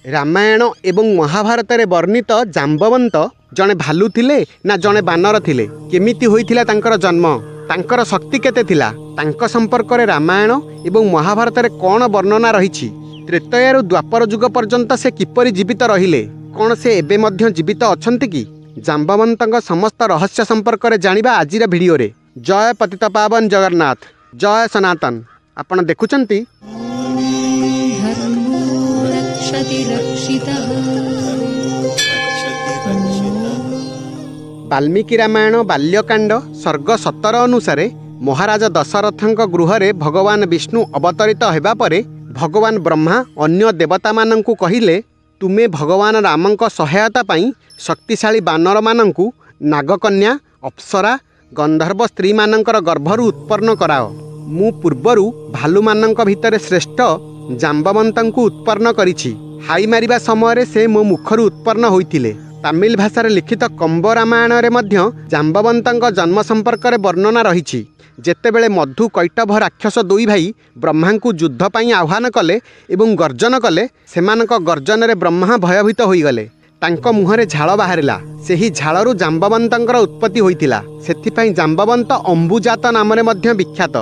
रामायण एवं महाभारत रे वर्णित जाम्बवंत जड़े भालू थिले ना जड़े बानर थिले? केमिति होइथिला तांकर जन्म? तांकर शक्ति केते थिला? तांक संपर्क रे रामायण एवं महाभारत रे कौन वर्णना रहिछि? त्रेतयारु द्वापर युग पर्यंत से किपरि जीवित रहिले? कौन से एबे मध्य जीवित अछंती कि? जाम्बवंतक समस्त रहस्य संपर्क रे जानिबा आजिर भिडियो रे। जय पतितपावन जगन्नाथ, जय सनातन। आपण देखुचंती वाल्मीकि रामायण बाल्यकांड सर्ग 17 अनुसार महाराज दशरथଙ୍କ गृहरे भगवान विष्णु अवतरित हेबा परे भगवान ब्रह्मा अन्य देवता मानंकु कहिले, तुमे भगवान रामंक सहायता पाई शक्तिशाली बानर मानंकु नागकन्या, अप्सरा, गंधर्व स्त्री मानंकर गर्भरु उत्पन्न कराओ। मु पूर्वरु भालू मानंक भितरे श्रेष्ठ जाम्बवंतंकु उत्पन्न करिछि। हाई मारिबा समय से मो मुखरु उत्पन्न होइथिले। तमिल भाषा लिखित कंब रामायण रे मध्य जाम्बवंतंक जन्म संपर्क रे वर्णना रहिछि। जेतेबेले मधु कैटभ राक्षस दुई भाई ब्रह्मांकु युद्ध पाई आह्वान कले एवं गर्जन कले, सेमानक गर्जन रे ब्रह्मा भयभीत होइगले। तांक मुहरे झाଳ बाहरिला। सेही झाଳरु जाम्बवंतंकर उत्पत्ति होइथिला। सेथिपाई जाम्बवंत अंबुजात नामरे मध्य विख्यात।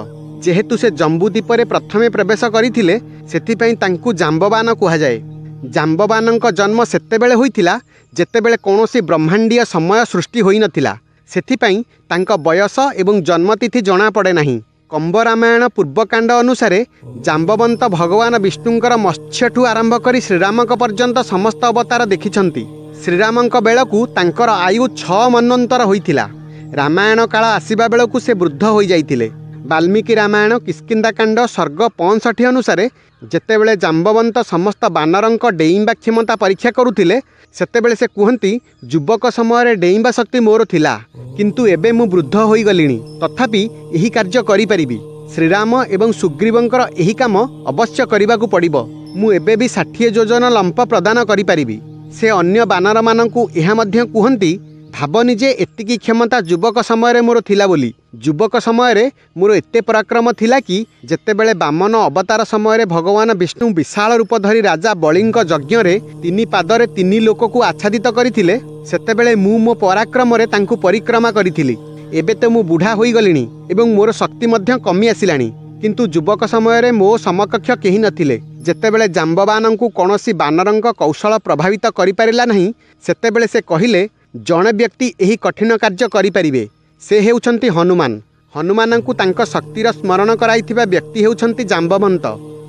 जेहेतु से जम्बूद्वीप प्रथमे प्रवेश करथिले, सेथिपाई तांकु जाम्बवान कुहा जाए। जाम्बवानंक जन्म सेतेबेले होइथिला जेतेबेले कौनसी ब्रह्मांडीय समय सृष्टि होई नथिला। सेथिपाई तांक बयस एवं जन्मतिथि जना पड़े नाही। कंब रामायण पूर्वकांड अनुसारे जाम्बवंत भगवान विष्णुंकर मत्स्यठू आरंभ करी श्रीरामक पर्यंत समस्त अवतार देखिछंती। श्रीरामंक बेलकु तांकर आयु 6 मन्वंतर होइथिला। रामायण काल आसीबा बेलकु से वृद्ध होई जाइथिले। वाल्मीकि रामायण किष्किंधाकांड सर्ग 65 अनुसारे जेतेबेले जाम्बवंत समस्त बानरंक डेइंबा क्षमता परीक्षा करुथिले, सेतेबेले से कुहंती, युवक समय डेइंबा शक्ति मोर थिला, किंतु एबे मु वृद्ध होई गलिनी, तथापि एही कार्य करि परिबी। श्रीराम एवं सुग्रीवंकर एही काम अवश्य करिबाकु पड़िबो। मु एबे भी 60 योजन लंप प्रदान करि परिबी। से अन्य बानर मानंकु एहा मध्य कुहंती, भाबनी जे एतिकी क्षमता युवक समय मोर थिला बोली। युवक समय मोर एते पराक्रम थिला कि जेतेबेले वामन अवतार समय भगवान विष्णु विशाल रूप धरी राजा बलिंग यज्ञ रे 3 पादरे 3 लोक को आच्छादित करथिले, सेतेबेले मु मो पराक्रम रे तांकु परिक्रमा करिथिली। एबे तो मु बुढ़ा होई गलिनी एवं मोर शक्ति मध्य कमी आसिलानी, किंतु युवक समय मो समकक्ष केही नथिले। जेतेबेले जाम्बवानंकु कोनोसी बानरंक कौशल प्रभावित करि पारिला नहीं, सेतेबेले से कहिले, जड़े व्यक्ति यही कठिन कार्य करिपारिबे, से हेउछंती हनुमान। हनुमानंकु तांक शक्तिर स्मरण कराइथिबा व्यक्ति हेउछंती जाम्बवंत।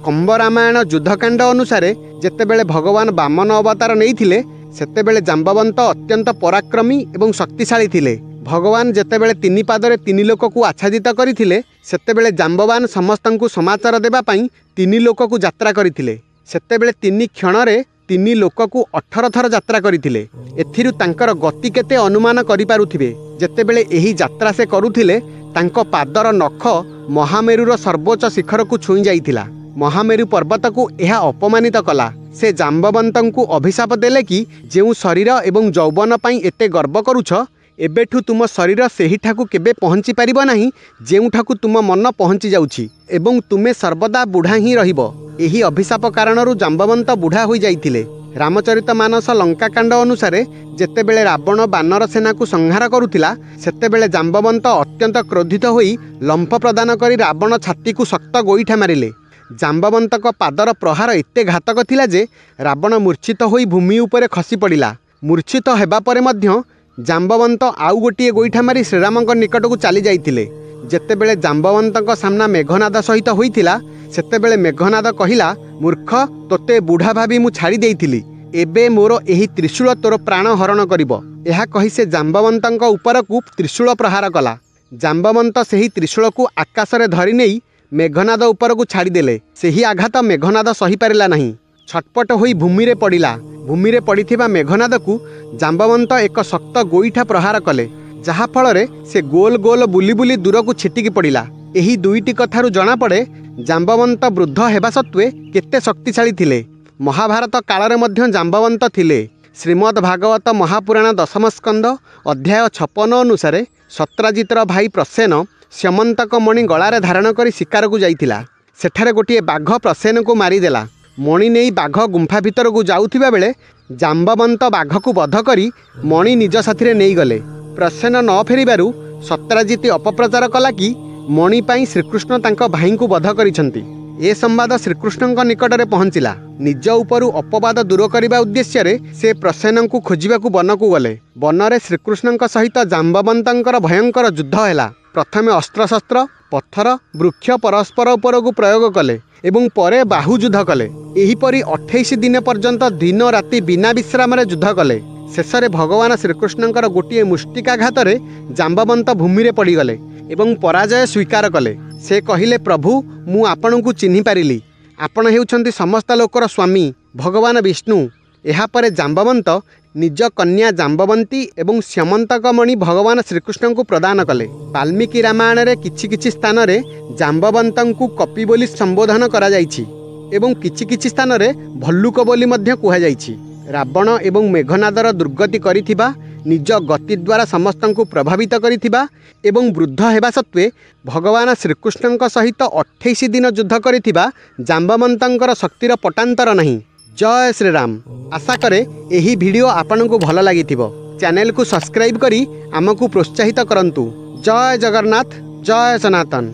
कंब रामायण युद्धकांड अनुसारे जेतेबेले भगवान वामन अवतार नैथिले, सेतेबेले जाम्बवंत अत्यंत पराक्रमी एवं शक्तिशाली थिले। भगवान जेतेबेले 3 पादरे 3 लोक को आच्छादित करथिले, सेतेबेले जाम्बवान समस्तंकु समाचार देबा पई 3 लोक को यात्रा करथिले। सेतेबेले 3 क्षणरे 3 लोक को 18 थर यात्रा करथिले। एथिरु तांकर गति केते अनुमान करि पारुथिबे। जेतेबेले एही यात्रा से करुथिले, तांको पादर नख महामेरुर सर्वोच्च शिखर को छुई जाइथिला। महामेरु पर्वत को एहा अपमानित कला। से जाम्बवंतंकु अभिशाप देले कि जेउ शरीर एवं यौवन पई एते गर्व करूछ, एबेठु तुम शरीर सेही ठाकु केबे पहुंची पारिबो नाही जेउ ठाकु तुम मन पहुंची जाउछि, एवं तुमे सर्वदा बुढ़ा ही रहिबो। एही अभिशाप कारणरू जाम्बवंत बुढ़ा होई जाइथिले। रामचरित मानस लंकाकांड अनुसारे जेतेबेले रावण बानर सेना को संहार करुथिला, सेतेबेले जाम्बवंत अत्यंत क्रोधित होई लंफ प्रदान करी रावण छाती को शक्त गोईठा मारिले। जाम्बवंतक पादर प्रहार एते घातक थिला जे रावण मूर्छित होई भूमि उपरे खसी पड़िला। मूर्छित हेबा परे मध्य जाम्बवंत आउ गोटिए गोईठा मारी श्रीरामंक निकट को चली जाइथिले। जेतेबेले जाम्बवंतक सामना मेघनाद सहित होइथिला, सेतेबेले मेघनाद कहिला, मूर्ख, तोते बुढ़ा भाभी मु छाड़ी देइथिली, एबे मोर एही त्रिशूल तोर प्राण हरण करिबो। एहा कहि से जाम्बवंतक उपरकु त्रिशूल प्रहार कला। जाम्बवंत सेही त्रिशूल को आकाश रे धरि नेई मेघनाद उपरकु छाड़ी देले। सेही आघात मेघनाद सही पारिला नहीं। छटपट होई भूमि रे पड़िला। भूमि रे पड़िथिबा मेघनाद को जाम्बवंत एक शक्त गोईठा प्रहार कले, जहा फल से गोल गोल बुली बुली दूर को छिटिकी पड़िला। एही दुईटी कथारू जना पड़े जाम्बवंत वृद्ध हेबा सत्वे केते शक्तिशाली थिले। महाभारत कालरे मध्य जाम्बवंत थिले। श्रीमद् भागवत महापुराण 10म स्कंद अध्याय 56 अनुसारे सत्राजितर भाई प्रसेन स्यमंतक मणि गलारे धारण करी शिकार को जाइथिला। सेठारे गोटिए बाघ प्रसेन को मारिदेला। ମଣି ନେଇ ବାଘ ଗୁମ୍ଫା ଭିତରକୁ ଯାଉଥିବା ବେଳେ ଜାମ୍ବବନ୍ତ ବାଘକୁ ବଧ କରି ମଣି ନିଜ ସାଥିରେ ନେଇଗଲେ। ପ୍ରସେନ ନ ଫେରିବାରୁ ସତ୍ରାଜିତ ଅପପ୍ରଚାର କଲା କି ମଣି ପାଇଁ ଶ୍ରୀକୃଷ୍ଣ ତାଙ୍କ ଭାଇଙ୍କୁ ବଧ କରିଛନ୍ତି। ଏ ସମ୍ବାଦ ଶ୍ରୀକୃଷ୍ଣଙ୍କ ନିକଟରେ ପହଞ୍ଚିଲା। ନିଜ ଉପରୁ ଅପବାଦ ଦୂର କରିବା ଉଦ୍ଦେଶ୍ୟରେ ସେ ପ୍ରସେନଙ୍କୁ ଖୋଜିବାକୁ ବନକୁ ଗଲେ। ବନରେ ଶ୍ରୀକୃଷ୍ଣଙ୍କ ସହିତ ଜାମ୍ବବନ୍ତଙ୍କର ଭୟଙ୍କର ଯୁଦ୍ଧ ହେଲା। ପ୍ରଥମେ ଅସ୍ତ୍ରଶସ୍ତ୍ର, ପଥର, ବୃକ୍ଷ ପରସ୍ପର ଉପରକୁ ପ୍ରୟୋଗ କଲେ ଏବଂ ପରେ ବାହୁ ଯୁଦ୍ଧ କଲେ। ଏହିପରି 28 ଦିନ ପର୍ଯ୍ୟନ୍ତ ଦିନ ରାତି ବିନା ବିଶ୍ରାମରେ ଯୁଦ୍ଧ କଲେ। ଶେଷରେ ଭଗବାନ ଶ୍ରୀକୃଷ୍ଣଙ୍କର ଗୋଟିଏ ମୁଷ୍ଟିକାଘାତରେ ଜାମ୍ବବନ୍ତ ଭୂମିରେ ପଡ଼ିଗଲେ ଏବଂ ପରାଜୟ ସ୍ୱୀକାର କଲେ। ସେ କହିଲେ, ପ୍ରଭୁ, ମୁଁ ଆପଣଙ୍କୁ ଚିହ୍ନି ପାରିଲି। ଆପଣ ହେଉଛନ୍ତି ସମସ୍ତ ଲୋକର ସ୍ୱାମୀ ଭଗବାନ ବିଷ୍ଣୁ। ଏହାପରେ ଜାମ୍ବବନ୍ତ ନିଜ କନ୍ୟା ଜାମ୍ବବନ୍ତୀ ଏବଂ ସ୍ୟମନ୍ତକମଣି ଭଗବାନ ଶ୍ରୀକୃଷ୍ଣଙ୍କୁ ପ୍ରଦାନ କଲେ। ବାଲ୍ମୀକି ରାମାୟଣରେ କିଛି କିଛି ସ୍ଥାନରେ ଜାମ୍ବବନ୍ତଙ୍କୁ କପି ବୋଲି ସମ୍ବୋଧନ କରାଯାଇଛି ଏବଂ କିଛି କିଛି ସ୍ଥାନରେ ଭଲ୍ଲୁକ ବୋଲି ମଧ୍ୟ କୁହାଯାଇଛି। ରାବଣ ଏବଂ ମେଘନାଦର ଦୁର୍ଗତି କରିଥିବା, ନିଜ ଗତି ଦ୍ୱାରା ସମସ୍ତଙ୍କୁ ପ୍ରଭାବିତ କରିଥିବା ଏବଂ ବୃଦ୍ଧ ହେବା ସତ୍ତ୍ୱେ ଭଗବାନ ଶ୍ରୀକୃଷ୍ଣଙ୍କ ସହିତ 28 ଦିନ ଯୁଦ୍ଧ କରିଥିବା ଜାମ୍ବବନ୍ତଙ୍କର ଶକ୍ତିର ପଟାନ୍ତର ନାହିଁ। ଜୟ ଶ୍ରୀରାମ। ଆଶା କରେ ଏହି ଭିଡ଼ିଓ ଆପଣଙ୍କୁ ଭଲ ଲାଗିଥିବ। ଚ୍ୟାନେଲକୁ ସବସ୍କ୍ରାଇବ୍ କରି ଆମକୁ ପ୍ରୋତ୍ସାହିତ କରନ୍ତୁ। ଜୟ ଜଗନ୍ନାଥ, ଜୟ ସନାତନ।